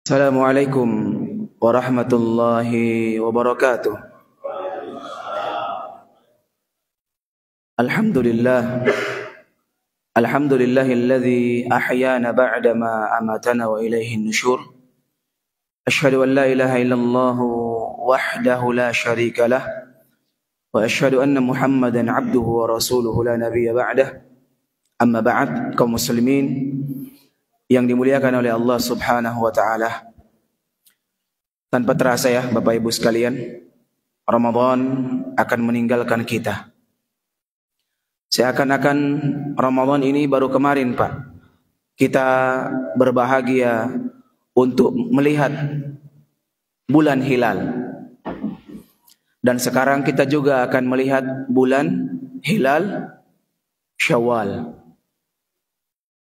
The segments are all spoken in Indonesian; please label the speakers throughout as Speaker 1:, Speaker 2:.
Speaker 1: Assalamualaikum warahmatullahi wabarakatuh. Alhamdulillah. Alhamdulillahilladzi ahyana ba'dama amatana wa ilaihi nusyur. Asyhadu an la ilaha illallah wahdahu la syarika lah wa asyhadu anna Muhammadan abduhu wa rasuluhu la nabiyya ba'dah. Amma ba'd, kaum muslimin yang dimuliakan oleh Allah Subhanahu wa taala. Tanpa terasa ya Bapak Ibu sekalian, Ramadan akan meninggalkan kita. Seakan-akan Ramadan ini baru kemarin, Pak. Kita berbahagia untuk melihat bulan hilal. Dan sekarang kita juga akan melihat bulan hilal Syawal.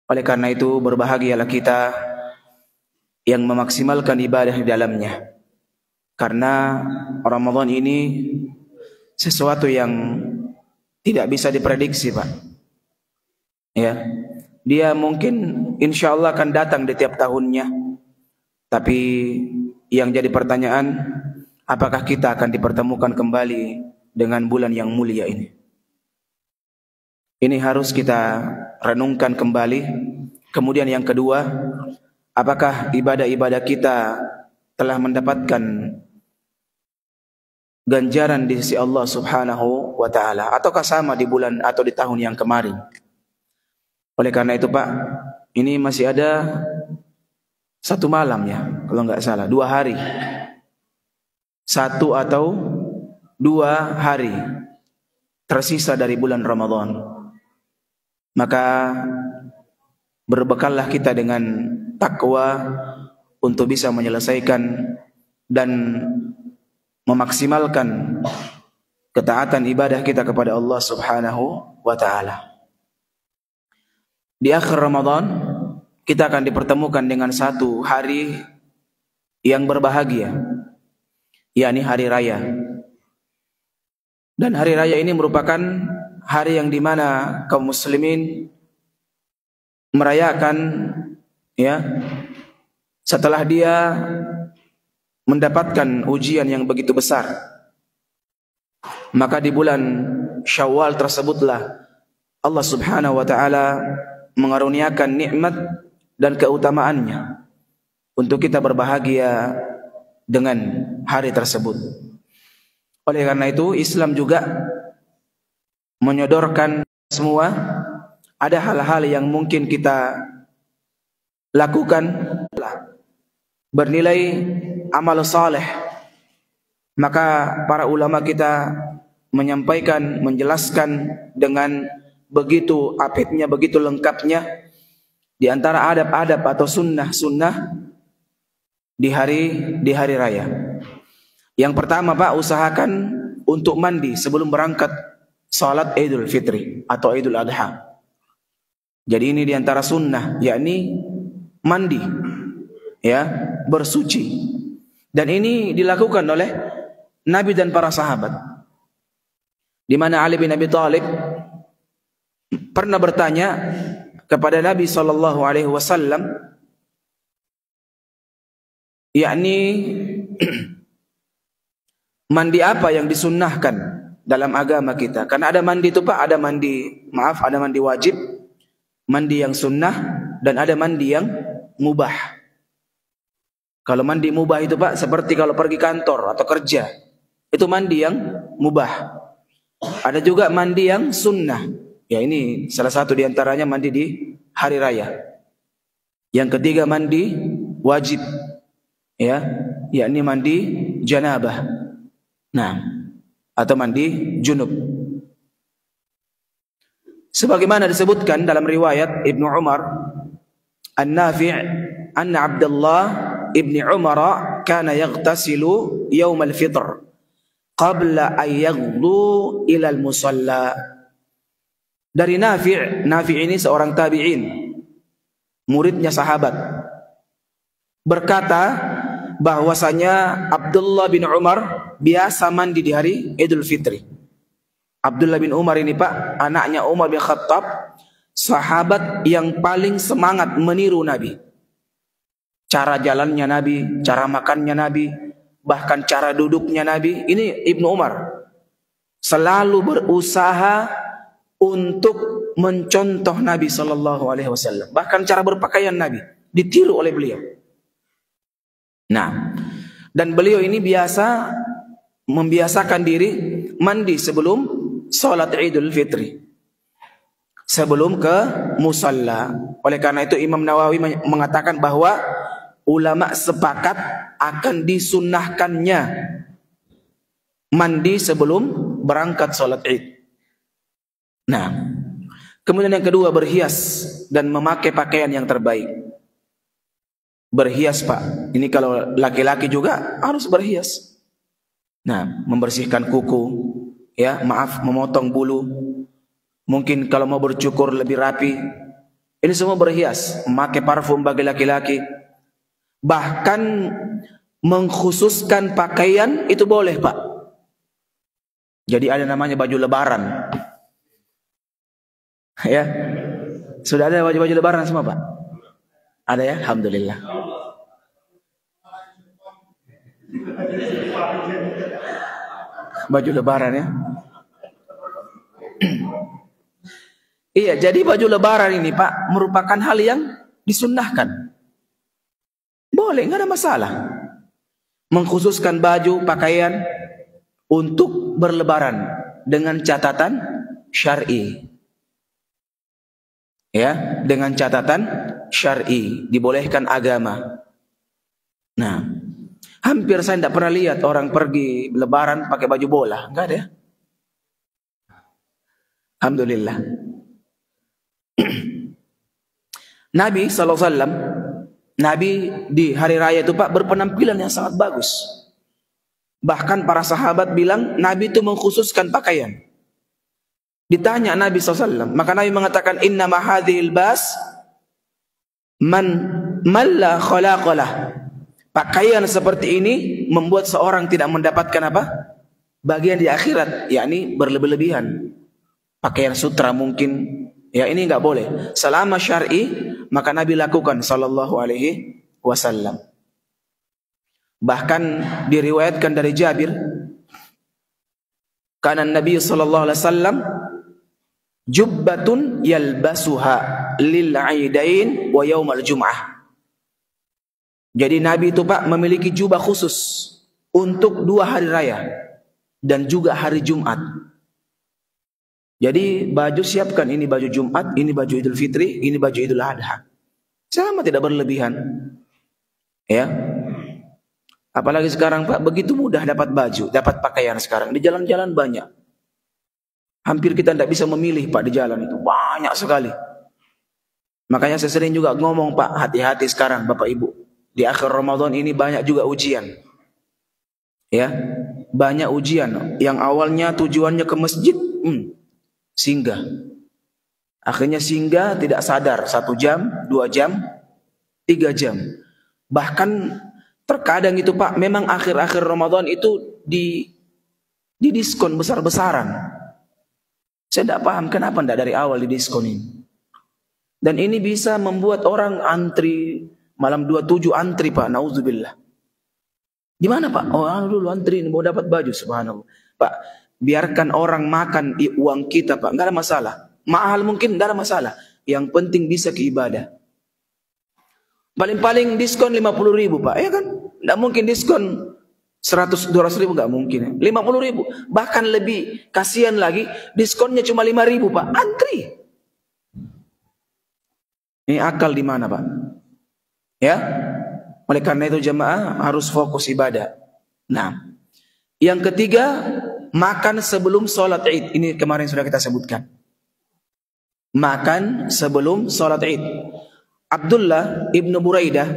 Speaker 1: Oleh karena itu berbahagialah kita yang memaksimalkan ibadah di dalamnya. Karena Ramadan ini sesuatu yang tidak bisa diprediksi, Pak. Ya, dia mungkin insya Allah akan datang di tiap tahunnya. Tapi yang jadi pertanyaan, apakah kita akan dipertemukan kembali dengan bulan yang mulia ini? Ini harus kita renungkan kembali. Kemudian yang kedua, apakah ibadah-ibadah kita telah mendapatkan ganjaran di sisi Allah Subhanahu wa taala, ataukah sama di bulan atau di tahun yang kemarin? Oleh karena itu, Pak, ini masih ada satu malam ya, kalau enggak salah, 2 hari. 1 atau 2 hari tersisa dari bulan Ramadan. Maka berbekallah kita dengan takwa untuk bisa menyelesaikan dan memaksimalkan ketaatan ibadah kita kepada Allah Subhanahu wa taala. Di akhir Ramadan kita akan dipertemukan dengan satu hari yang berbahagia, yakni hari raya. Dan hari raya ini merupakan hari yang dimana kaum muslimin merayakan, ya, setelah dia mendapatkan ujian yang begitu besar. Maka di bulan Syawal tersebutlah Allah Subhanahu wa taala mengaruniakan nikmat dan keutamaannya untuk kita berbahagia dengan hari tersebut. Oleh karena itu Islam juga menyodorkan semua ada hal-hal yang mungkin kita lakukan bernilai amal saleh. Maka para ulama kita menyampaikan, menjelaskan dengan begitu apiknya, begitu lengkapnya di antara adab-adab atau sunnah-sunnah di hari raya. Yang pertama, Pak, usahakan untuk mandi sebelum berangkat salat Idul Fitri atau Idul Adha. Jadi ini di antara sunnah, yakni mandi, ya, bersuci. Dan ini dilakukan oleh Nabi dan para sahabat. Di mana Ali bin Abi Thalib pernah bertanya kepada Nabi sallallahu alaihi wasallam, yakni mandi apa yang disunnahkan dalam agama kita? Karena ada mandi itu, Pak, ada mandi wajib, mandi yang sunnah, dan ada mandi yang mubah. Kalau mandi mubah itu, Pak, seperti kalau pergi kantor atau kerja, itu mandi yang mubah. Ada juga mandi yang sunnah. Ya, ini salah satu di antaranya mandi di hari raya. Yang ketiga mandi wajib, ya, yakni mandi janabah. Nah, atau mandi junub. Sebagaimana disebutkan dalam riwayat Ibnu Umar An-Nafi' anna Abdullah Ibni Umar kana yaghtasilu yaum al-fitr qabla an yaghdu ila al-musalla. Dari Nafi' ini seorang tabi'in, muridnya sahabat, berkata bahwasanya Abdullah bin Umar biasa mandi di hari Idul Fitri. Abdullah bin Umar ini, Pak, anaknya Umar bin Khattab, sahabat yang paling semangat meniru Nabi. cara jalannya Nabi, cara makannya Nabi, bahkan cara duduknya Nabi. Ini Ibnu Umar selalu berusaha untuk mencontoh Nabi Sallallahu Alaihi Wasallam. Bahkan cara berpakaian Nabi ditiru oleh beliau. Nah, dan beliau ini membiasakan diri mandi sebelum sholat Idul Fitri, sebelum ke musalla. Oleh karena itu Imam Nawawi mengatakan bahwa ulama sepakat akan disunnahkannya mandi sebelum berangkat sholat Id. Nah, kemudian yang kedua, berhias dan memakai pakaian yang terbaik. Berhias, Pak. Ini kalau laki-laki juga harus berhias. Nah, membersihkan kuku, ya, memotong bulu. Mungkin kalau mau bercukur lebih rapi. Ini semua berhias, memakai parfum bagi laki-laki. Bahkan mengkhususkan pakaian itu boleh, Pak. Jadi ada namanya baju lebaran. Ya. Sudah ada baju-baju lebaran semua, Pak? Ada ya? Alhamdulillah. Baju lebaran ya. Iya, jadi baju lebaran ini, Pak, merupakan hal yang disunnahkan. Boleh, nggak ada masalah. Mengkhususkan baju, pakaian untuk berlebaran dengan catatan syar'i. Ya, dengan catatan syar'i, dibolehkan agama. Nah, hampir saya tidak pernah lihat orang pergi lebaran pakai baju bola, enggak ada. Alhamdulillah. Nabi SAW, Nabi di hari raya itu, Pak, berpenampilan yang sangat bagus. Bahkan para sahabat bilang Nabi itu mengkhususkan pakaian. Ditanya Nabi SAW, maka Nabi mengatakan, inna mahadhil bas man la khalaqalah. Pakaian seperti ini membuat seorang tidak mendapatkan apa? Bagian di akhirat, yakni berlebih-lebihan. Pakaian sutra mungkin, ya, ini enggak boleh. Selama syar'i, maka Nabi lakukan sallallahu alaihi wasallam. Bahkan diriwayatkan dari Jabir, kana Nabi sallallahu alaihi wasallam jubbatun yalbasuha lil aidain wa yaumal jum'ah. Jadi Nabi itu, Pak, memiliki jubah khusus untuk 2 hari raya dan juga hari Jumat. Jadi baju siapkan, ini baju Jumat, ini baju Idul Fitri, ini baju Idul Adha. Selama tidak berlebihan. Ya. Apalagi sekarang, Pak, begitu mudah dapat baju, dapat pakaian sekarang. Di jalan-jalan banyak. Hampir kita tidak bisa memilih, Pak, di jalan itu. Banyak sekali. Makanya saya sering juga ngomong, Pak, hati-hati sekarang Bapak Ibu. Di akhir Ramadan ini banyak juga ujian. Ya, banyak ujian. Yang awalnya tujuannya ke masjid, singgah. Akhirnya singgah tidak sadar, 1 jam, 2 jam, 3 jam. Bahkan terkadang itu, Pak, memang akhir-akhir Ramadan itu di diskon besar-besaran. Saya tidak paham kenapa tidak dari awal didiskonin. Dan ini bisa membuat orang antri malam 27 antri, Pak. Nauzubillah. Gimana, Pak? Oh, dulu antri mau dapat baju, subhanallah. Pak, biarkan orang makan uang kita, Pak. Enggak ada masalah. Mahal mungkin enggak ada masalah. Yang penting bisa ke ibadah. Paling-paling diskon 50.000, Pak. Ya kan? Enggak mungkin diskon 100-200 ribu, enggak mungkin. 50 ribu. Bahkan lebih kasihan lagi, diskonnya cuma 5 ribu, Pak. Antri. Ini akal di mana, Pak? Ya? Oleh karena itu jemaah harus fokus ibadah. Nah, yang ketiga, makan sebelum sholat Id. Ini kemarin sudah kita sebutkan. Makan sebelum sholat Id. Abdullah ibnu Buraidah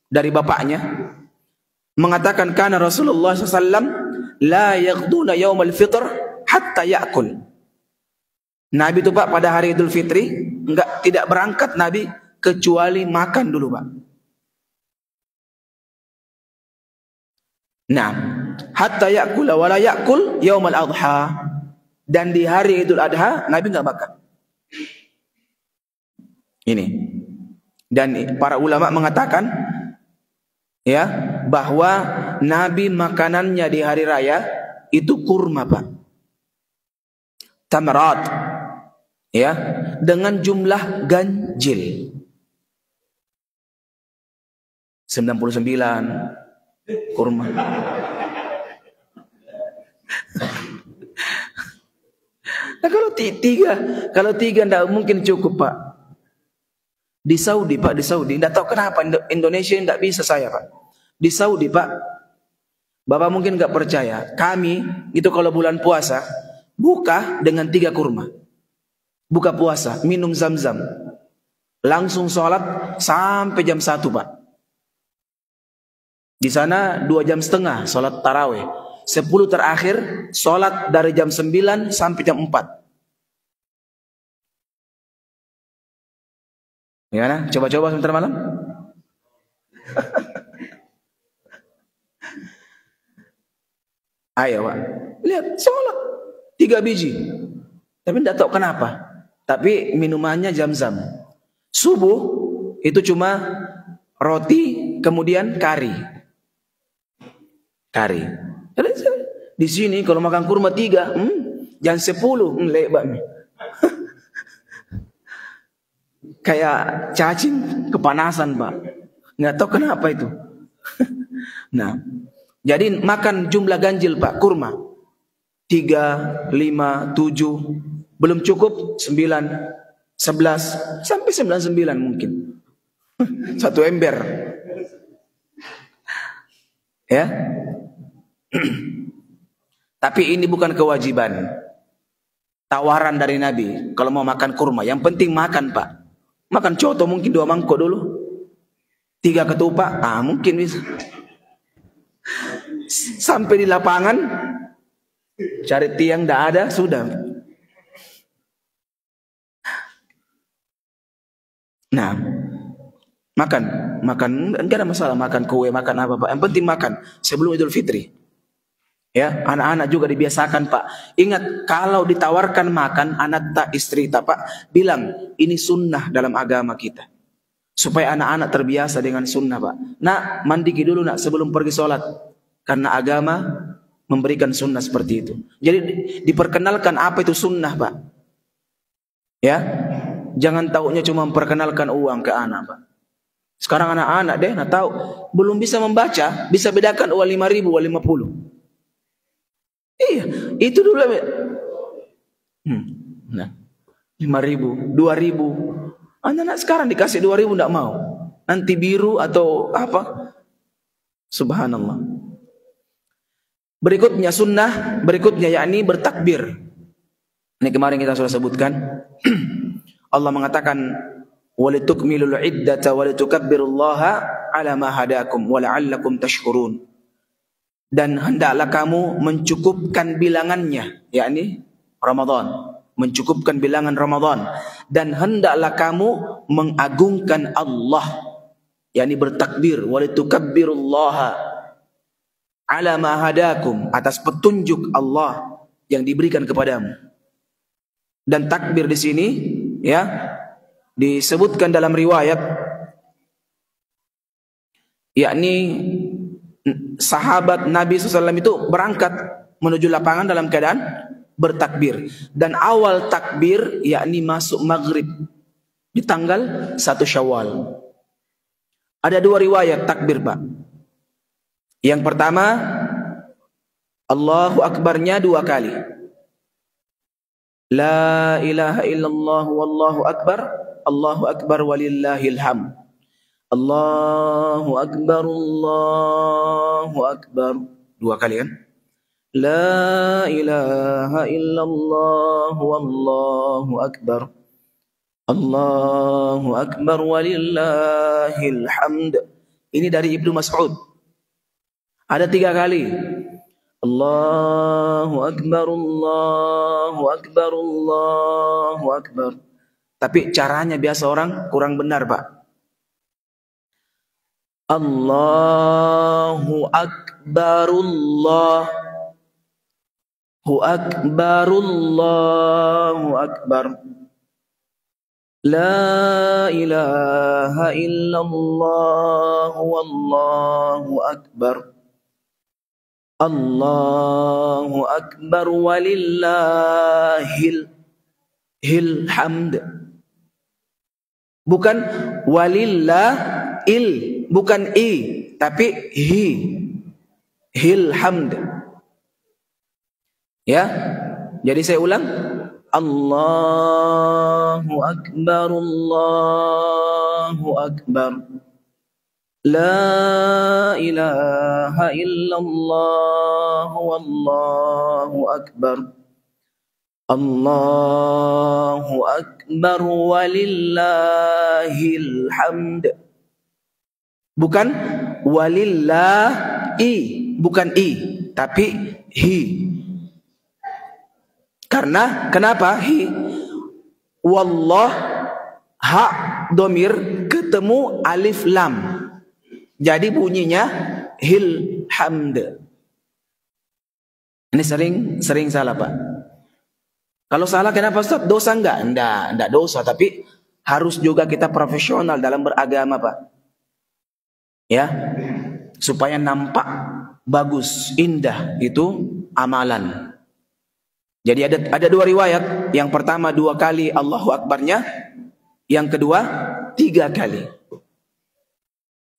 Speaker 1: dari bapaknya mengatakan, kana Rasulullah SAW la yaghduna yaumal fitr hatta ya'kul. Nabi itu, Pak, pada hari Idul Fitri tidak berangkat Nabi kecuali makan dulu, Pak. Nah, hatta ya'kula wa la ya'kul yaumal adha. Dan di hari Idul Adha Nabi enggak makan. Ini. Dan para ulama mengatakan Ya, bahwa Nabi makanannya di hari raya itu kurma, Pak. Tamrat. Ya, dengan jumlah ganjil. 99 kurma. Nah, kalau tiga enggak mungkin cukup, Pak. Di Saudi, Pak, di Saudi. Enggak tahu kenapa Indonesia enggak bisa saya, Pak. Di Saudi, Pak. Bapak mungkin enggak percaya. Kami itu kalau bulan puasa buka dengan 3 kurma. Buka puasa, minum zam-zam. Langsung sholat sampai jam 1, Pak. Di sana 2,5 jam sholat tarawih. 10 terakhir sholat dari jam 9 sampai jam 4. Gimana? Coba-coba sebentar malam. Ayo, Pak. Lihat, sholat 3 biji. Tapi tidak tahu kenapa. Tapi minumannya zam-zam. Subuh itu cuma roti kemudian kari. Kari. Di sini kalau makan kurma 3, jam 10 lebat nih. Kayak cacing kepanasan, Pak. Nggak tahu kenapa itu. Nah, jadi makan jumlah ganjil, Pak, kurma. 3, 5, 7, belum cukup 9, 11, sampai 99 mungkin. 1 ember. Ya. Tapi ini bukan kewajiban. Tawaran dari Nabi kalau mau makan kurma, yang penting makan, Pak. Makan coto mungkin 2 mangkok dulu. 3 ketupat, mungkin bisa. Sampai di lapangan cari tiang tidak ada, sudah. Nah, makan enggak ada masalah, makan kue, makan apa, Pak. Yang penting makan sebelum Idul Fitri. Ya, anak-anak juga dibiasakan, Pak. Ingat, kalau ditawarkan makan, anak tak, istri tak, Pak, bilang ini sunnah dalam agama kita. Supaya anak-anak terbiasa dengan sunnah, Pak. Nak, mandi dulu nak sebelum pergi sholat. Karena agama memberikan sunnah seperti itu. Jadi diperkenalkan apa itu sunnah, Pak. Ya, jangan taunya cuma memperkenalkan uang ke anak, Pak. Sekarang anak-anak deh, nak tahu belum bisa membaca, bisa bedakan uang 5.000, uang 50. Iya, itu dulu. Nah, 5.000, 2.000. Anak-anak sekarang dikasih 2.000 tidak mau. Nanti biru atau apa? Subhanallah. Berikutnya sunnah, berikutnya yakni bertakbir. Ini kemarin kita sudah sebutkan. Allah mengatakan, walitukmilul iddata walitukabbirullaha ala ma hadakum wa la'allakum tashkurun. Dan hendaklah kamu mencukupkan bilangannya, yakni Ramadan, mencukupkan bilangan Ramadan, dan hendaklah kamu mengagungkan Allah, yakni bertakbir, walitukabbirullaha ala ma hadakum, atas petunjuk Allah yang diberikan kepadamu. Dan takbir di sini ya disebutkan dalam riwayat, yakni sahabat Nabi SAW itu berangkat menuju lapangan dalam keadaan bertakbir. Dan awal takbir yakni masuk maghrib di tanggal 1 Syawal. Ada 2 riwayat takbir, Pak. Yang pertama, Allahu Akbarnya 2 kali. La ilaha illallah wallahu akbar, Allahu akbar walillahil hamd. Allahu akbar, Allahu akbar. 2 kali kan? La ilaha illallah wallahu akbar, Allahu akbar walillahil hamd. Ini dari Ibnu Mas'ud. Ada 3 kali. Allahu akbar, Allahu akbar, Allahu akbar. Tapi caranya biasa orang kurang benar, Pak. Allahu akbar, Allahu akbar, Allahu akbar. La ilaha illallah wallahu akbar. Allahu akbar walillahil hamd. Bukan walillahil, bukan i, tapi hi. Hil hamd. Ya. Jadi saya ulang. Allahu akbar, Allahu akbar. La ilaha illallah wallahu akbar. Allahu akbar walillahil hamd. Bukan walillahi, bukan i, tapi hi. Karena kenapa hi? Wallah, ha domir ketemu alif lam. Jadi bunyinya hil hamd. Ini sering salah, Pak. Kalau salah kenapa, Ustaz? Dosa enggak dosa, tapi harus juga kita profesional dalam beragama, Pak. Ya. Supaya nampak bagus, indah itu amalan. Jadi ada dua riwayat. Yang pertama 2 kali Allahu Akbarnya, yang kedua 3 kali.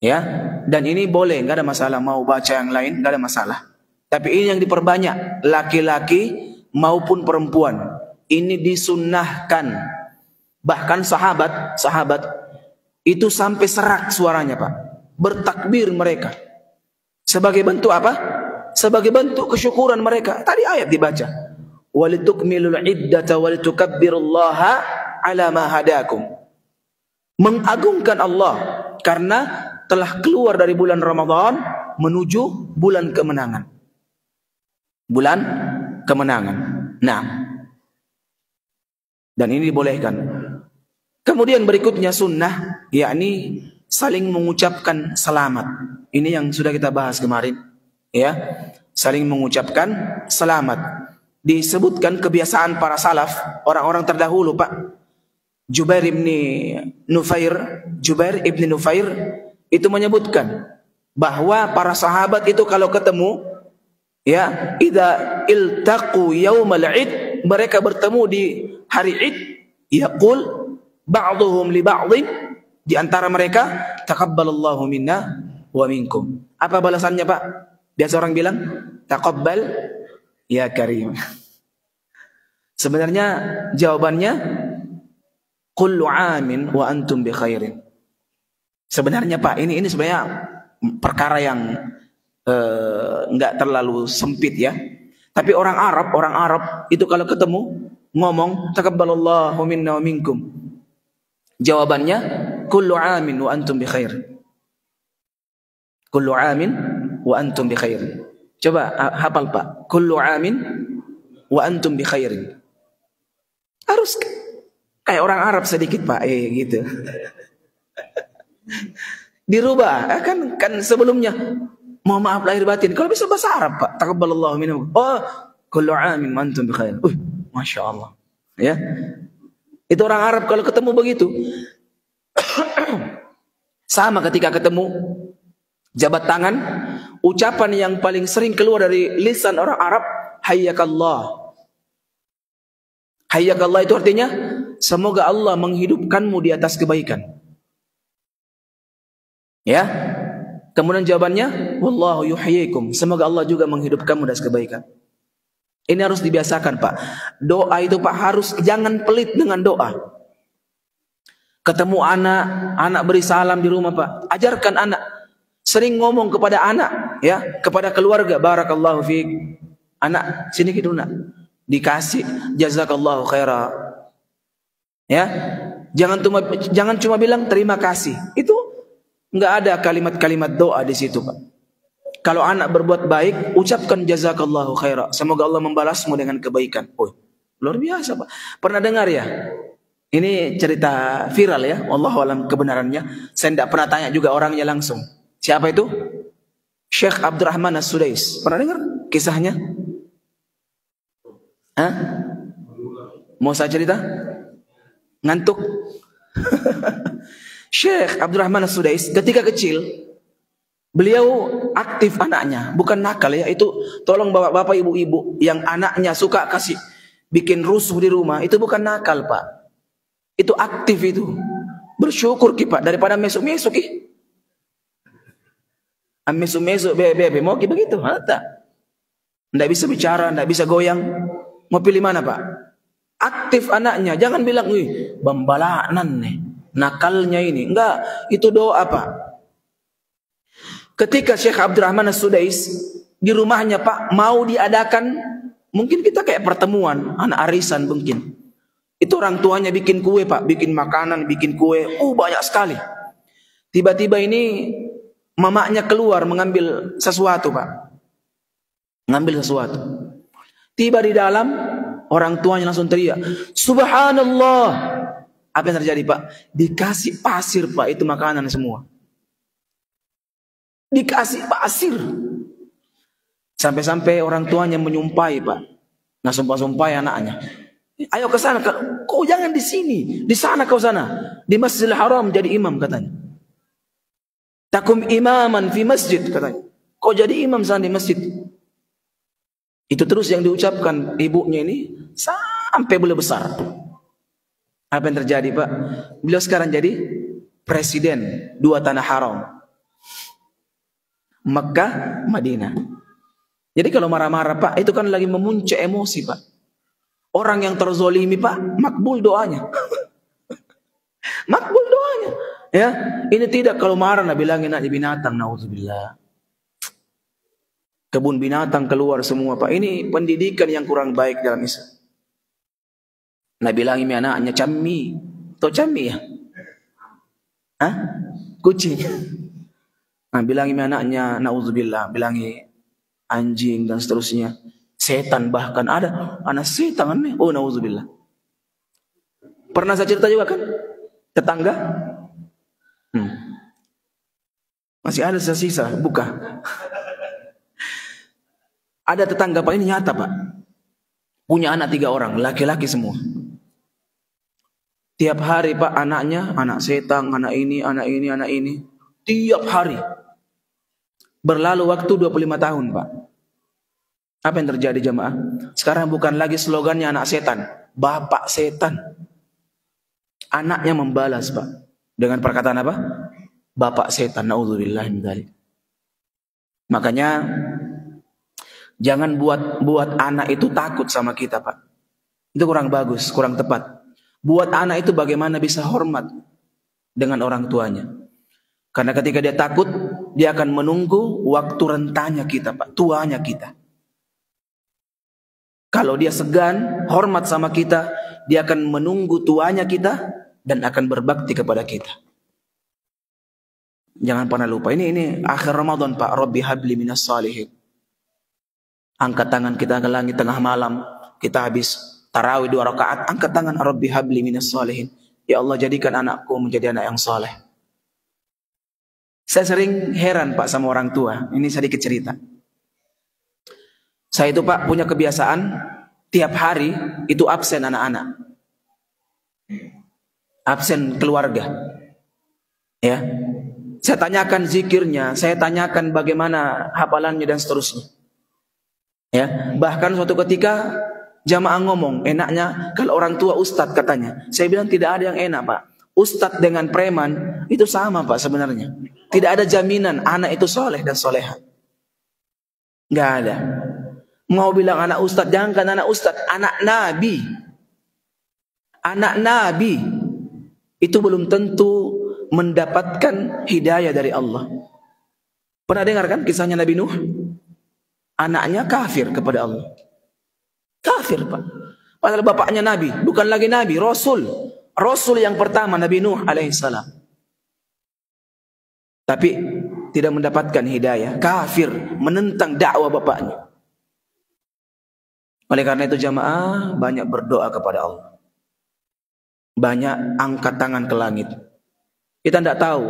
Speaker 1: Ya, dan ini boleh, nggak ada masalah. Mau baca yang lain nggak ada masalah. Tapi ini yang diperbanyak, laki-laki maupun perempuan. Ini disunnahkan. Bahkan sahabat itu sampai serak suaranya, Pak. Bertakbir mereka. Sebagai bentuk apa? Sebagai bentuk kesyukuran mereka. Tadi ayat dibaca. Walitukmilul iddata walitukabbirullaha ala ma hadakum. Mengagungkan Allah karena telah keluar dari bulan Ramadan menuju bulan kemenangan. Bulan kemenangan. Nah, dan ini dibolehkan. Kemudian berikutnya sunnah, yakni saling mengucapkan selamat. Ini yang sudah kita bahas kemarin, ya. Saling mengucapkan selamat. Disebutkan kebiasaan para salaf, orang-orang terdahulu, Pak. Jubair ibn Nufair itu menyebutkan bahwa para sahabat itu kalau ketemu, ya, idza iltaqu yaumal id, mereka bertemu di hari Id, yaqul ba'dhum li ba'dhin, di antara mereka, taqabbalallahu minna wa minkum. Apa balasannya, Pak? Biasa orang bilang, taqabbal ya karim. Sebenarnya jawabannya kullu amin wa antum bi khairin. Sebenarnya, Pak, ini sebenarnya perkara yang enggak terlalu sempit, ya. Tapi orang Arab itu kalau ketemu ngomong taqabbalallahu minna wa minkum. Jawabannya kullu amin wa antum bi khair. Kullu amin wa antum bi khair. Coba hafal, Pak. Kullu amin wa antum bi khairin. Harus kayak orang Arab sedikit, Pak, gitu. Dirubah, kan sebelumnya mohon maaf lahir batin. Kalau bisa bahasa Arab, Pak. Taqabbalallahu minkum. Oh, kullu amin wa antum bi khair. Masya Allah. Ya. Itu orang Arab kalau ketemu begitu. Sama ketika ketemu, jabat tangan, ucapan yang paling sering keluar dari lisan orang Arab, hayyakallah. Hayyakallah itu artinya semoga Allah menghidupkanmu di atas kebaikan. Ya. Kemudian jawabannya wallahu yuhyikum. Semoga Allah juga menghidupkanmu di atas kebaikan. Ini harus dibiasakan, Pak. Doa itu, Pak, harus jangan pelit dengan doa. Ketemu anak beri salam di rumah, Pak. Ajarkan anak. Sering ngomong kepada anak, ya, kepada keluarga, barakallahu fiik. Anak, sini gitu, nak. Dikasih jazakallahu khaira. Ya. Jangan cuma bilang terima kasih. Itu enggak ada kalimat-kalimat doa di situ, Pak. Kalau anak berbuat baik, ucapkan jazakallahu khaira. Semoga Allah membalasmu dengan kebaikan. Oh, luar biasa, Pak. Pernah dengar ya? Ini cerita viral, ya. Wallahu alam kebenarannya. Saya tidak pernah tanya juga orangnya langsung. Siapa itu? Syekh Abdurrahman As-Sudais. Pernah dengar kisahnya? Hah? Mau saya cerita? Ngantuk? Syekh Abdurrahman As-Sudais ketika kecil, beliau aktif anaknya, bukan nakal ya. Itu tolong bapak-bapak, ibu-ibu yang anaknya suka kasih bikin rusuh di rumah, itu bukan nakal Pak. Itu aktif itu. Bersyukur ki Pak, daripada mesuk-mesuk ki. Mesuk-mesuk bebe mau ki begitu, tak. Nggak bisa bicara, nggak bisa goyang. Mau pilih mana Pak? Aktif anaknya, jangan bilang, wih, bambalanan nih, nakalnya ini. Enggak, itu doa Pak. Ketika Syekh Abdurrahman As-Sudais di rumahnya Pak, mau diadakan, mungkin kita kayak pertemuan, anak arisan mungkin. Itu orang tuanya bikin kue Pak, bikin makanan, bikin kue, banyak sekali. Tiba-tiba ini mamanya keluar mengambil sesuatu Pak. Ngambil sesuatu. Tiba di dalam, orang tuanya langsung teriak, Subhanallah. Apa yang terjadi Pak? Dikasih pasir Pak, itu makanan semua. Dikasih pasir. Sampai-sampai orang tuanya menyumpai Pak. Nah, sumpah-sumpai anaknya. Ayo ke sana, kau jangan di sini, di sana kau sana. Di Masjidil Haram jadi imam katanya. Takum imaman fi masjid katanya. Kau jadi imam sana di masjid. Itu terus yang diucapkan ibunya ini sampai beliau besar. Apa yang terjadi Pak? Beliau sekarang jadi presiden 2 tanah haram. Makkah, Madinah. Jadi kalau marah-marah Pak, itu kan lagi memuncak emosi Pak. Orang yang terzolimi Pak, makbul doanya. Makbul doanya. Ya, ini tidak kalau marah nah bilangin aja binatang, naudzubillah. Kebun binatang keluar semua Pak. Ini pendidikan yang kurang baik dalam Islam. Nah bilangin anaknya cammi. Tahu cammi ya? Hah? Kucing. Nah, bilangi anaknya, naudzubillah, bilangi anjing dan seterusnya. Setan bahkan ada anak setan nih. Oh, naudzubillah. Pernah saya cerita juga kan? Tetangga? Masih ada sisa, buka. Ada tetangga Pak, ini nyata Pak. Punya anak 3 orang, laki-laki semua. Tiap hari Pak anaknya, anak setan, anak ini, anak ini, anak ini. Tiap hari. Berlalu waktu 25 tahun Pak. Apa yang terjadi jamaah? Sekarang bukan lagi slogannya anak setan, bapak setan. Anaknya membalas Pak. Dengan perkataan apa? Bapak setan. Naudzubillah min dzalik. Makanya jangan buat anak itu takut sama kita Pak. Itu kurang bagus, kurang tepat. Buat anak itu bagaimana bisa hormat dengan orang tuanya. Karena ketika dia takut, dia akan menunggu waktu rentanya kita Pak, tuanya kita. Kalau dia segan, hormat sama kita, dia akan menunggu tuanya kita dan akan berbakti kepada kita. Jangan pernah lupa, ini akhir Ramadan Pak, Rabbi habli minas salihin. Angkat tangan kita ke langit tengah malam, kita habis tarawih 2 rakaat, angkat tangan, Rabbi habli minas salihin. Ya Allah, jadikan anakku menjadi anak yang saleh. Saya sering heran Pak sama orang tua. Ini sedikit cerita. Saya itu Pak punya kebiasaan tiap hari itu absen anak-anak. Absen keluarga. Ya. Saya tanyakan zikirnya, saya tanyakan bagaimana hafalannya dan seterusnya. Ya, bahkan suatu ketika jamaah ngomong, enaknya kalau orang tua ustadz katanya. Saya bilang tidak ada yang enak Pak. Ustadz dengan preman itu sama Pak sebenarnya. Tidak ada jaminan anak itu soleh dan soleha. Nggak ada. Mau bilang anak ustadz, jangan anak ustadz, anak nabi. Anak nabi itu belum tentu mendapatkan hidayah dari Allah. Pernah dengar kan kisahnya Nabi Nuh? Anaknya kafir kepada Allah. Kafir Pak. Padahal bapaknya nabi, bukan lagi nabi, rasul. Rasul yang pertama Nabi Nuh alaihissalam. Tapi tidak mendapatkan hidayah, kafir, menentang dakwah bapaknya. Oleh karena itu jamaah banyak berdoa kepada Allah. Banyak angkat tangan ke langit. Kita tidak tahu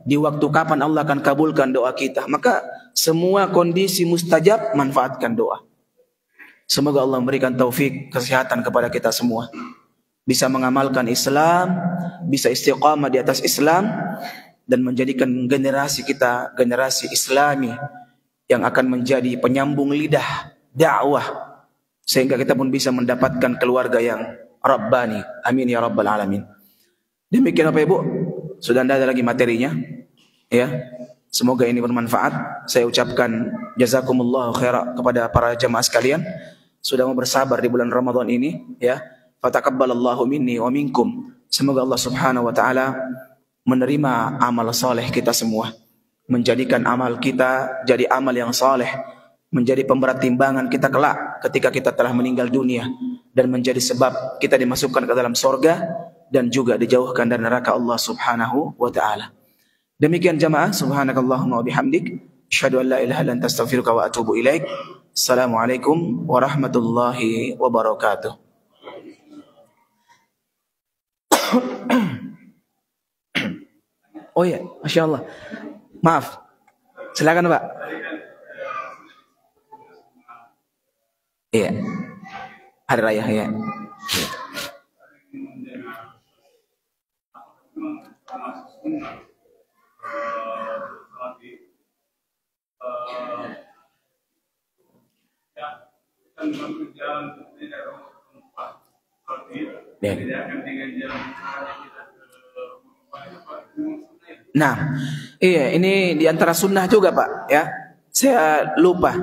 Speaker 1: di waktu kapan Allah akan kabulkan doa kita. Maka semua kondisi mustajab, manfaatkan doa. Semoga Allah memberikan taufik, kesehatan kepada kita semua. bisa mengamalkan Islam, bisa istiqamah di atas Islam, dan menjadikan generasi kita generasi Islami yang akan menjadi penyambung lidah dakwah, sehingga kita pun bisa mendapatkan keluarga yang Rabbani. Amin ya Rabbal Alamin. Demikian Bapak Ibu, sudah tidak ada lagi materinya, ya. Semoga ini bermanfaat. Saya ucapkan jazakumullahu khaira kepada para jamaah sekalian sudah mau bersabar di bulan Ramadan ini, ya. Fataqabbalallahu minni wa minkum. Semoga Allah Subhanahu wa taala menerima amal saleh kita semua, menjadikan amal kita jadi amal yang saleh, menjadi pemberat timbangan kita kelak ketika kita telah meninggal dunia, dan menjadi sebab kita dimasukkan ke dalam surga dan juga dijauhkan dari neraka Allah Subhanahu wa taala. Demikian jamaah, subhanakallahumma wa bihamdik, asyhadu an la ilaha illa anta astaghfiruka wa atubu ilaik. Assalamualaikum warahmatullahi wabarakatuh. Oh ya, Masya Allah. Maaf, silakan Pak. Iya, hari raya ya. Nah, iya, ini diantara sunnah juga Pak, ya. Saya lupa.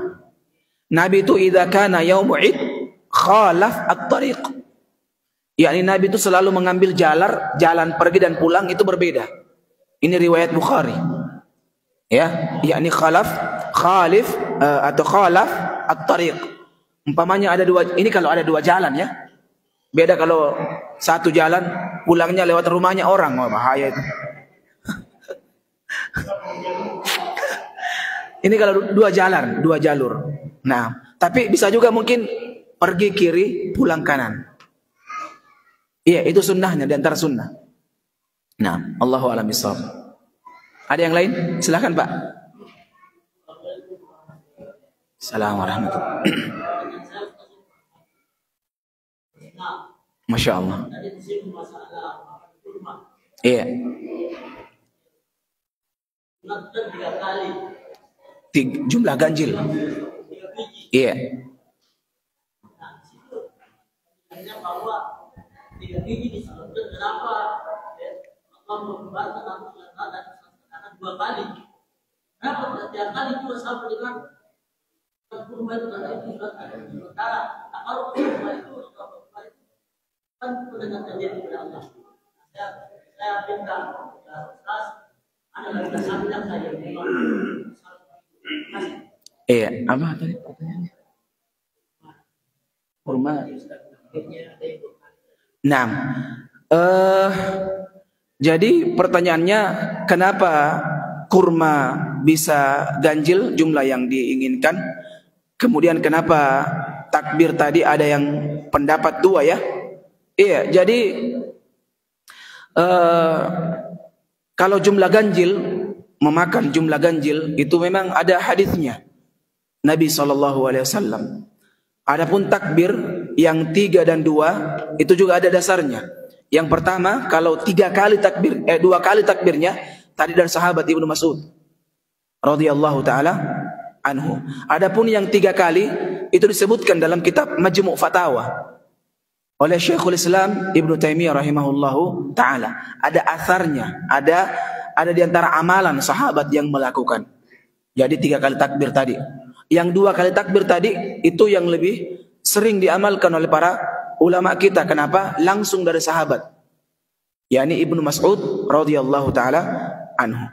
Speaker 1: Nabi itu idza kana yaumu id khalaf at-tariq. yakni Nabi itu selalu mengambil jalan pergi dan pulang itu berbeda. Ini riwayat Bukhari. Ya, yakni khalif atau khalaf at-tariq. Umpamanya ada dua, ini kalau ada dua jalan ya. Beda kalau satu jalan pulangnya lewat rumahnya orang, wah bahaya itu. Ini kalau dua jalan, dua jalur. Nah, tapi bisa juga mungkin pergi kiri, pulang kanan. Iya, itu sunnahnya, di antara sunnah. Nah, Allahu a'lam bishawab. Ada yang lain? Silakan Pak. Assalamualaikum warahmatullahi Masya Allah. Iya. Jumlah ganjil. Iya. Iya, apa tadi pertanyaannya? Kurma. Nah, jadi pertanyaannya kenapa kurma bisa ganjil jumlah yang diinginkan? Kemudian kenapa takbir tadi ada yang pendapat dua ya? Iya, jadi kalau jumlah ganjil, memakan jumlah ganjil itu memang ada hadisnya Nabi SAW. Adapun takbir yang 3 dan 2 itu juga ada dasarnya. Yang pertama, kalau 3 kali takbir, 2 kali takbirnya tadi dari sahabat Ibnu Mas'ud radhiyallahu taala anhu. Adapun yang 3 kali itu disebutkan dalam kitab Majmu' Fatawa oleh Syekhul Islam Ibnu Taimiyah rahimahullahu taala. Ada asarnya, ada di antara amalan sahabat yang melakukan. Jadi 3 kali takbir tadi. Yang 2 kali takbir tadi itu yang lebih sering diamalkan oleh para ulama kita. Kenapa? Langsung dari sahabat, yakni Ibnu Mas'ud radhiyallahu taala anhu.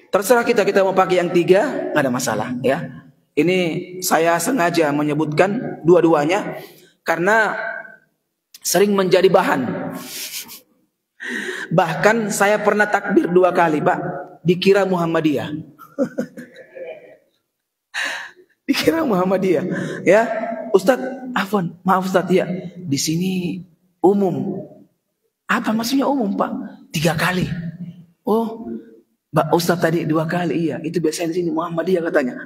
Speaker 1: Terserah kita mau pakai yang 3, nggak ada masalah ya. Ini saya sengaja menyebutkan dua-duanya karena sering menjadi bahan. Bahkan saya pernah takbir 2 kali, Pak, dikira Muhammadiyah. Dikira Muhammadiyah, ya. Ustadz, afwan, maaf Ustadz ya. Di sini umum. Apa maksudnya umum, Pak? 3 kali. Oh, Mbak Ustadz tadi 2 kali, iya. Itu biasanya di sini Muhammadiyah katanya.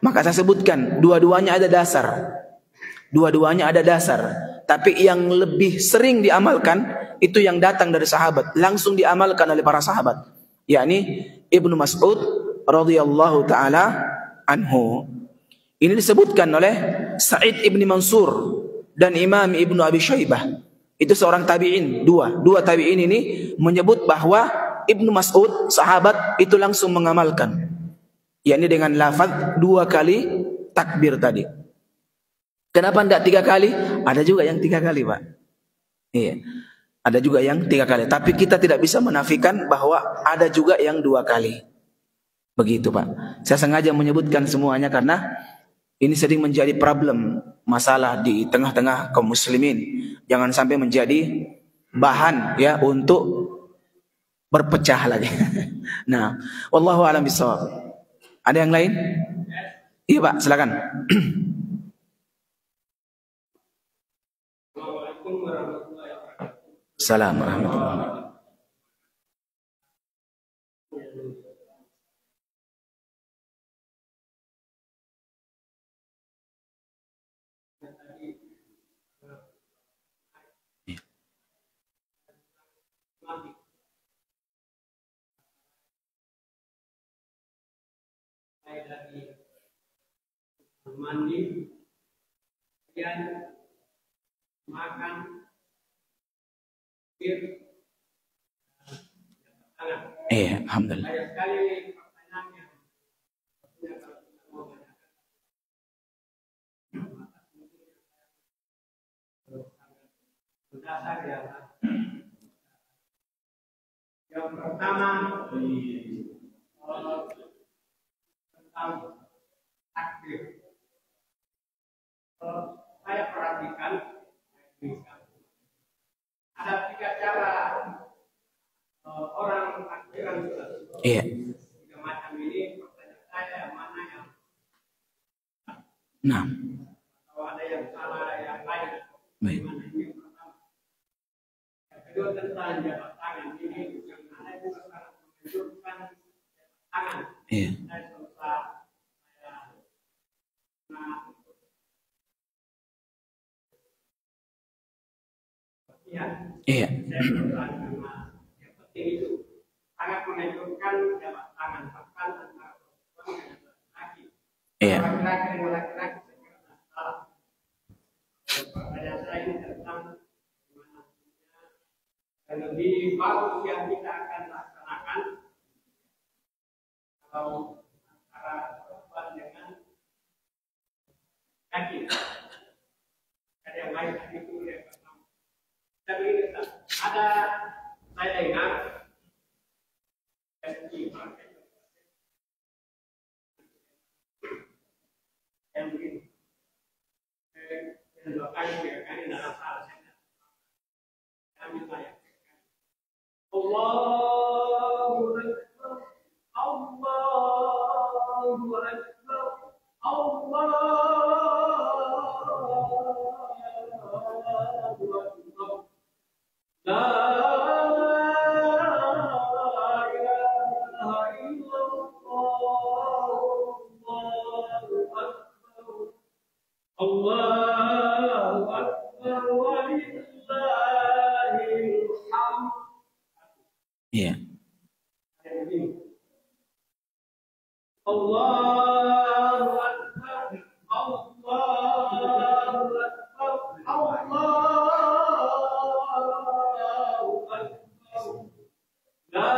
Speaker 1: Maka saya sebutkan, dua-duanya ada dasar. Dua-duanya ada dasar. Tapi yang lebih sering diamalkan itu yang datang dari sahabat, langsung diamalkan oleh para sahabat, yakni Ibnu Mas'ud radhiyallahu taala anhu. Ini disebutkan oleh Sa'id ibn Mansur dan Imam Ibnu Abi Syaibah. Itu seorang tabi'in, dua tabi'in ini menyebut bahwa Ibnu Mas'ud sahabat itu langsung mengamalkan, yakni dengan lafaz 2 kali takbir tadi. Kenapa tidak 3 kali? Ada juga yang 3 kali, Pak. Iya, ada juga yang 3 kali. Tapi kita tidak bisa menafikan bahwa ada juga yang 2 kali. Begitu, Pak. Saya sengaja menyebutkan semuanya karena ini sering menjadi problem, masalah di tengah-tengah kaum muslimin. Jangan sampai menjadi bahan ya untuk berpecah lagi. Nah, wallahu a'lam bishawab. Ada yang lain? Iya, Pak, silakan. Assalamualaikum warahmatullahi wabarakatuh.
Speaker 2: Dari mandi, kemudian makan, tangan.
Speaker 1: Alhamdulillah.
Speaker 2: Banyak sekali pertanyaan yang dasar ya. Yang pertama tentang takbir. Saya perhatikan ada 3 cara orang takbiran.
Speaker 1: Iya.
Speaker 2: 3 macam ini. Pertanyaan saya mana yang
Speaker 1: Nah,
Speaker 2: kalau ada yang salah yang lain.
Speaker 1: baik.
Speaker 2: Mana ini yang pertama. Yang kedua tentang jabat tangan ini yang mana itu sangat menunjukkan tangan.
Speaker 1: Iya. Iya.
Speaker 2: Yang penting itu sangat menunjukkan jabat tangan bahkan antara perempuan dan laki-laki.
Speaker 1: Iya.
Speaker 2: Laki-laki dengan laki-laki saya kira tidak salah. Pertanyaan saya ini tentang bagaimana dan lebih bagus yang kita akan laksanakan kalau antara perempuan dengan laki. Ada yang lain itu yang pertama. Tapi ada saya ingat yang begini. Yang 2 kali 3 kali dalam salah saya. Kami tanya. Allahu Akbar. Allahu Akbar. Allahu Akbar walillahil hamd.
Speaker 1: Iya.
Speaker 2: Allahu Akbar. Allahu Akbar. Allahu Akbar. La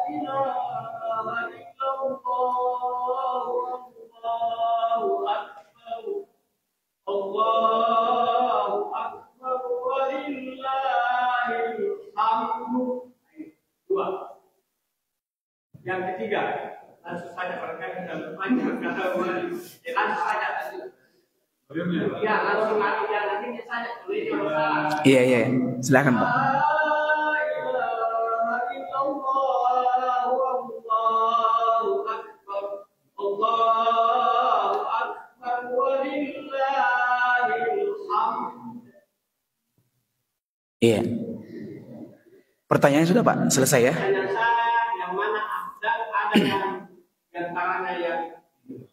Speaker 2: ilaha illallah. Allahu Akbar. Allahu Akbar walillahil hamd. 2. Yang ketiga, langsung saja barangkali sudah berpanjang kata langsung saja. Ya, langsung aja nanti saja.
Speaker 1: Iya. Silakan, Pak. Iya. Pertanyaannya sudah, Pak, selesai ya?
Speaker 2: Pertanyaan saya yang mana ada yang diantaranya yang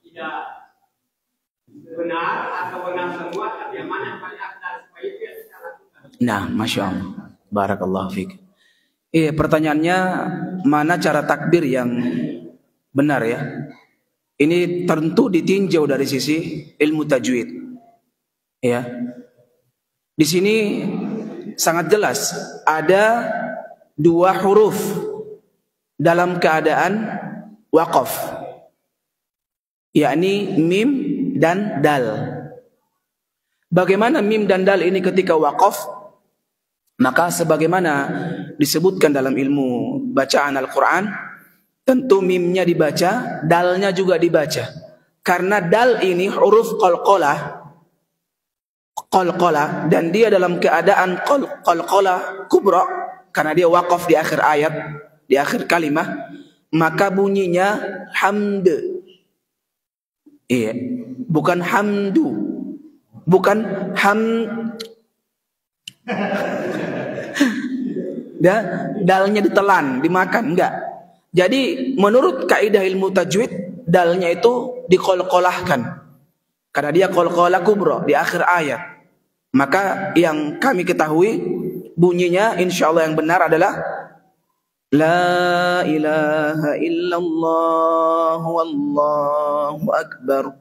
Speaker 2: tidak benar atau benar semua, tapi yang mana yang paling afdal supaya itu yang kita lakukan.
Speaker 1: Nah, Masya Allah. Barakallahu fiik. Pertanyaannya, mana cara takbir yang benar ya? Ini tentu ditinjau dari sisi ilmu tajwid. Ya. Di sini sangat jelas ada dua huruf dalam keadaan waqaf, yakni mim dan dal. Bagaimana mim dan dal ini ketika waqaf? Maka sebagaimana disebutkan dalam ilmu bacaan Al-Quran, tentu mimnya dibaca, dalnya juga dibaca. Karena dal ini huruf qalqalah, dan dia dalam keadaan qalqalah kubra, karena dia waqaf di akhir ayat, di akhir kalimat, maka bunyinya hamd. Iya, bukan hamdu, bukan dalnya ditelan, dimakan, enggak. Jadi menurut kaidah ilmu tajwid, dalnya itu diqalqalahkan karena dia qalqalah kubra di akhir ayat. Maka yang kami ketahui bunyinya insyaallah yang benar adalah la ilaha illallah wallahu akbar,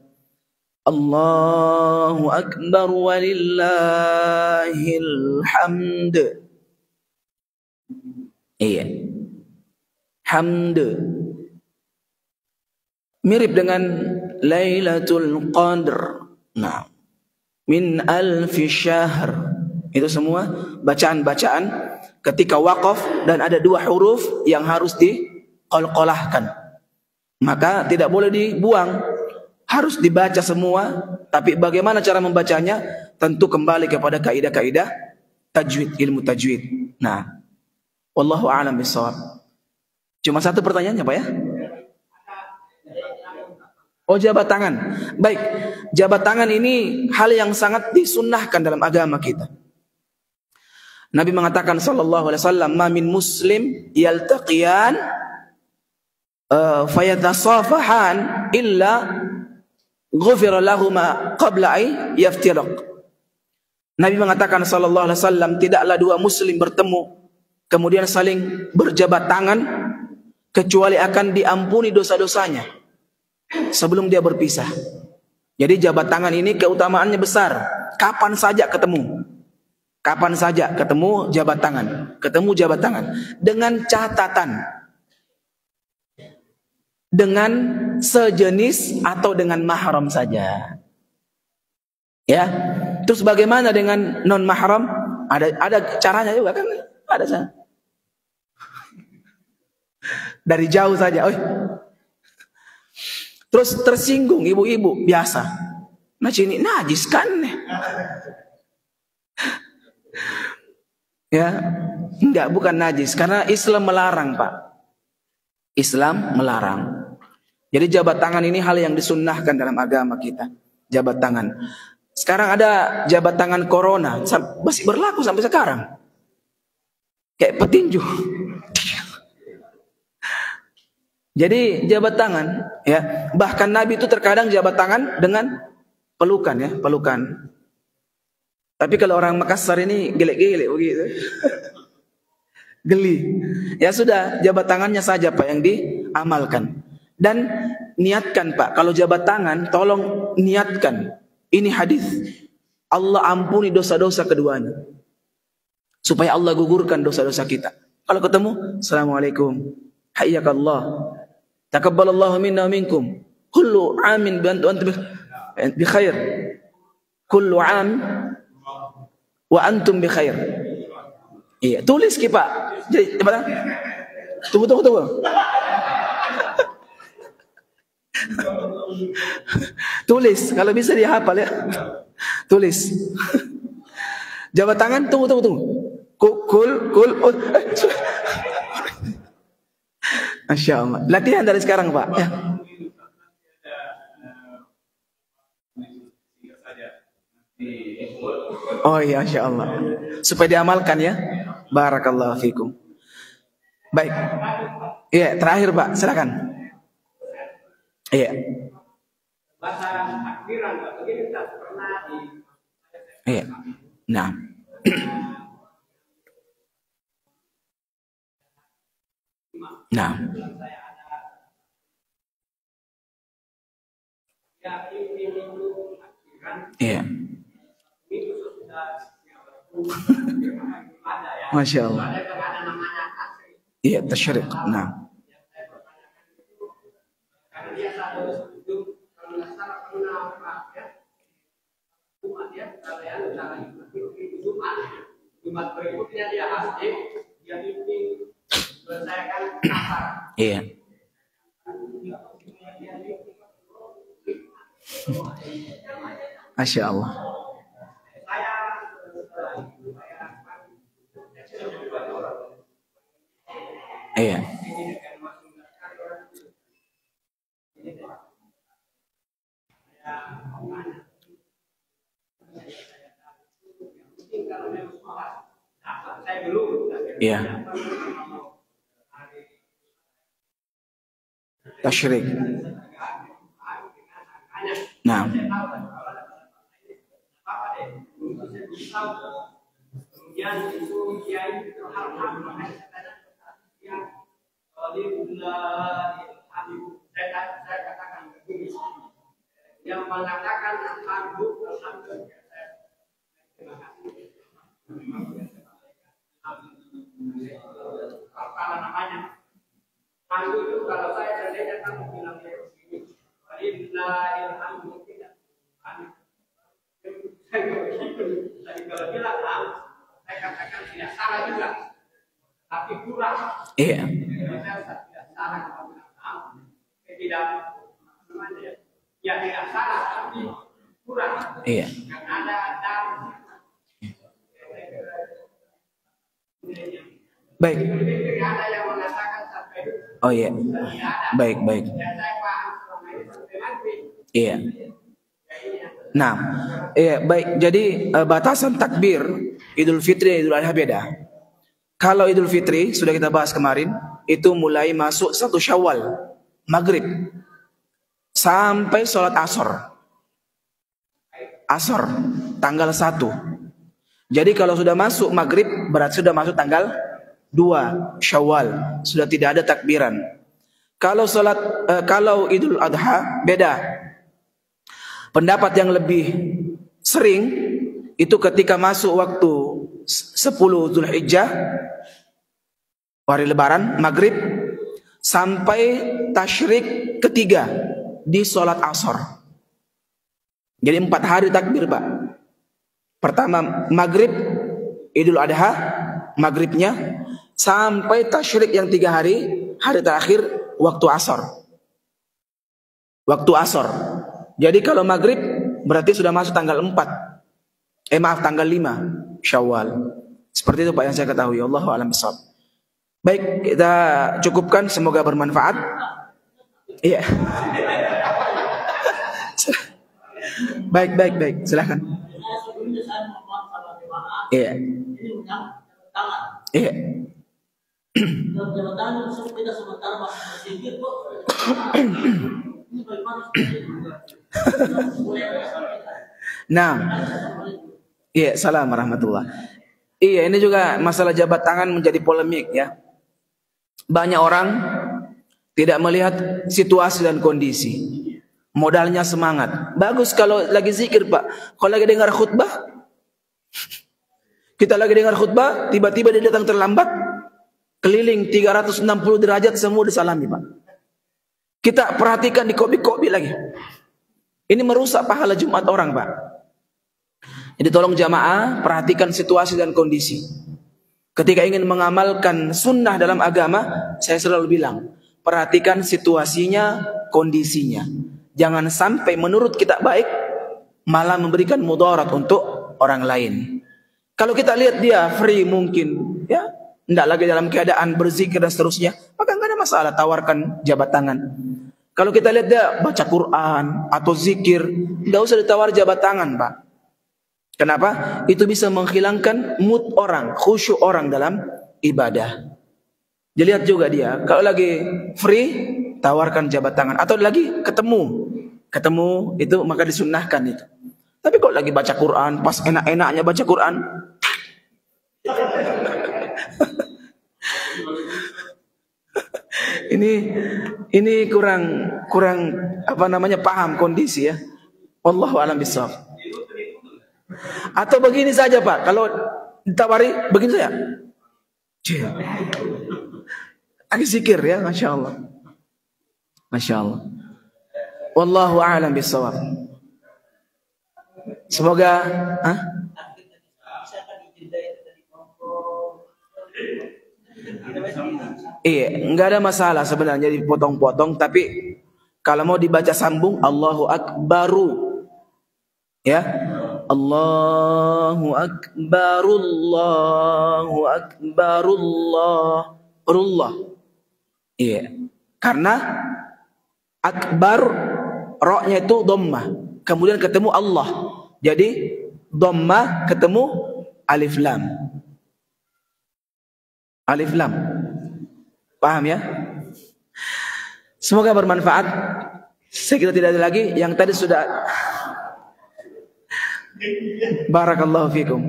Speaker 1: Allahu akbar walillahil hamd. Iya, hamd mirip dengan Lailatul Qadr. Nah, min alfi syahr. Itu semua bacaan-bacaan ketika waqaf dan ada dua huruf yang harus diqalqalahkan. Maka tidak boleh dibuang, harus dibaca semua. Tapi bagaimana cara membacanya? Tentu kembali kepada kaidah-kaidah tajwid, ilmu tajwid. Nah, wallahu a'lam bishawab. Cuma satu pertanyaannya Pak ya? Oh, jabat tangan. Baik, jabat tangan ini hal yang sangat disunnahkan dalam agama kita. Nabi mengatakan sallallahu alaihi wasallam, "Ma min muslim yaltaqiyan fayatasafahan illa ghufira lahuma qabla ay yaftiraq." Nabi mengatakan sallallahu alaihi wasallam, tidaklah dua muslim bertemu kemudian saling berjabat tangan kecuali akan diampuni dosa-dosanya sebelum dia berpisah. Jadi jabat tangan ini keutamaannya besar. Kapan saja ketemu, kapan saja ketemu jabat tangan, dengan catatan, dengan sejenis atau dengan mahram saja. Ya. Terus bagaimana dengan non mahram? Ada caranya juga kan? Ada cara. Dari jauh saja. Terus tersinggung ibu-ibu biasa. Nah, ini najis kan? Ya, enggak, bukan najis karena Islam melarang, Pak. Islam melarang. Jadi jabat tangan ini hal yang disunnahkan dalam agama kita. Jabat tangan. Sekarang ada jabat tangan corona, masih berlaku sampai sekarang. Kayak petinju. Jadi jabat tangan, ya. Bahkan Nabi itu terkadang jabat tangan dengan pelukan, ya, pelukan. Tapi kalau orang Makassar ini gelek-gelek begitu. Geli. Ya sudah, jabat tangannya saja Pak yang diamalkan. Dan niatkan Pak, kalau jabat tangan tolong niatkan. Ini hadis. Allah ampuni dosa-dosa keduanya. Supaya Allah gugurkan dosa-dosa kita. Kalau ketemu, Assalamualaikum. Hayyakallah. Taqabbalallahu minna wa minkum. Kullu amin antum bi khair. Kullu am wa antum bi khair. Iya, tulis Pak. Jadi, tunggu. Tulis, kalau bisa dihafal ya. Tulis. Jabat tangan, tunggu. Kul. Masya Allah. Latihan dari sekarang Pak. Ya. Oh iya, Masya Allah. Supaya diamalkan ya. Barakallahu fikum. Baik. Iya, terakhir Pak, silakan. Iya.
Speaker 2: bahasa takbiran begini tidak pernah di.
Speaker 1: Iya. Nah. Nah. Iya. Masya Allah. Iya, tasyrik. Nah.
Speaker 2: Jumat berikutnya dia hasib, dia bimbing, selesaikan asar.
Speaker 1: Iya. Masya Allah. Iya. Iya. Tasyrik. Nah.
Speaker 2: Kemudian itu kiai berharap saya katakan begini, yang mengatakan alhamdulillah. Apa namanya? Alhamdulillah itu kalau saya seandainya kamu bilang begini, alhamdulillah tidak. Tapi kalau bilang saya katakan tidak salah juga, tapi kurang.
Speaker 1: Iya.
Speaker 2: Tidak salah kalau bilang tidak namanya ya tidak salah tapi kurang.
Speaker 1: Iya.
Speaker 2: Karena ada
Speaker 1: Baik.
Speaker 2: ada yang mengatakan sampai.
Speaker 1: Oh iya. Baik, baik. Iya. Nah, iya baik. Jadi batasan takbir Idul Fitri dan Idul Adha beda. Kalau Idul Fitri sudah kita bahas kemarin, itu mulai masuk 1 Syawal, maghrib, sampai sholat asar. Asar, tanggal 1. Jadi kalau sudah masuk maghrib, berarti sudah masuk tanggal 2 Syawal, sudah tidak ada takbiran. Kalau Idul Adha beda. Pendapat yang lebih sering itu ketika masuk waktu 10 Zulhijjah, hari lebaran, maghrib, sampai tasyrik ketiga di sholat asar. Jadi 4 hari takbir, Pak. Pertama maghrib, Idul Adha, maghribnya, sampai tasyrik yang 3 hari, hari terakhir waktu asar. Waktu asar. Jadi kalau maghrib berarti sudah masuk tanggal 4. Tanggal 5 Syawal. Seperti itu Pak yang saya ketahui. Allahu a'lam bishawab. Baik, kita cukupkan, semoga bermanfaat. Iya. Baik. Silakan. Iya. Iya. Nah, iya, salam warahmatullah. Iya, ini juga masalah jabat tangan menjadi polemik ya. Banyak orang tidak melihat situasi dan kondisi. Modalnya semangat. Bagus kalau lagi zikir, Pak. Kalau lagi dengar khutbah, kita lagi dengar khutbah, tiba-tiba dia datang terlambat, keliling 360 derajat semua disalami, Pak. Kita perhatikan di kopi-kopi lagi. Ini merusak pahala Jumat orang, Pak. Jadi tolong jamaah perhatikan situasi dan kondisi. Ketika ingin mengamalkan sunnah dalam agama, saya selalu bilang, perhatikan situasinya, kondisinya. Jangan sampai menurut kita baik, malah memberikan mudarat untuk orang lain. Kalau kita lihat dia free mungkin, ya, tidak lagi dalam keadaan berzikir dan seterusnya, maka nggak ada masalah, tawarkan jabat tangan. Kalau kita lihat dia baca Quran atau zikir, tidak usah ditawar jabat tangan, Pak. Kenapa? Itu bisa menghilangkan mood orang, khusyuk orang dalam ibadah. Dilihat juga dia, kalau lagi free, tawarkan jabat tangan. Atau lagi ketemu, ketemu itu maka disunnahkan itu. Tapi kok lagi baca Quran, pas enak-enaknya baca Quran, ini kurang apa namanya paham kondisi ya. Wallahu a'lam bishawab. Atau begini saja Pak, kalau ditawari begini saja. Lagi zikir ya, Masya Allah. Masya Allah. Wallahu a'lam bishawab. Semoga iya, enggak ada masalah sebenarnya dipotong-potong, tapi kalau mau dibaca sambung Allahu Akbaru. Ya. Allahu Akbar, Allahu Akbar, Allah. Iya. Karena akbar ra-nya itu dhammah, kemudian ketemu Allah. Jadi dhammah ketemu alif lam. Alif lam. Paham ya? Semoga bermanfaat. Saya kira tidak ada lagi. Yang tadi sudah. Barakallahu fikum.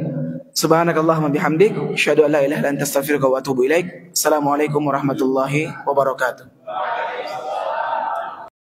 Speaker 1: Subhanakallahumma bihamdik, asyhadu an la ilaha illa anta astaghfiruka wa atubu ilaik. Assalamualaikum warahmatullahi wabarakatuh.